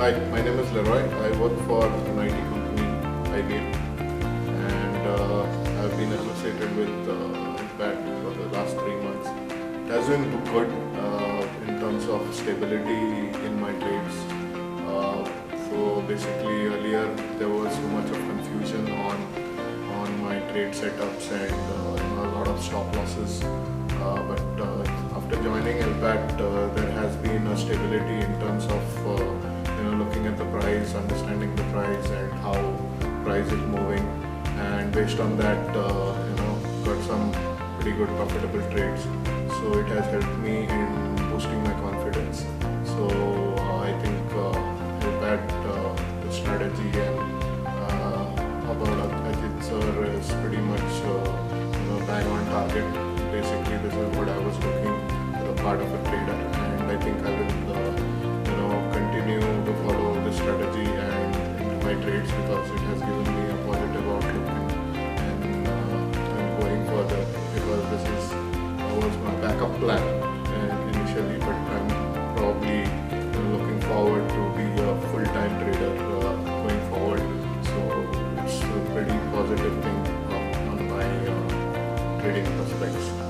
Hi, my name is Leroy. I work for an IT company, IBM, and I've been associated with LPAT for the last 3 months. It has been good in terms of stability in my trades. So basically, earlier there was so much of confusion on my trade setups and a lot of stop losses. But after joining LPAT, there has been a stability in terms of looking at the price, understanding the price and how price is moving, and based on that, got some pretty good profitable trades. So it has helped me in boosting my confidence. So I think LPAT, the strategy and about Ajit sir is pretty much bang on target. Basically, this is what I was looking as a part of a trader, and I think I will continue to follow this strategy and into my trades because it has given me a positive outlook and going further, because this was my backup plan initially, but I'm probably looking forward to be a full-time trader going forward. So it's a pretty positive thing on my trading prospects.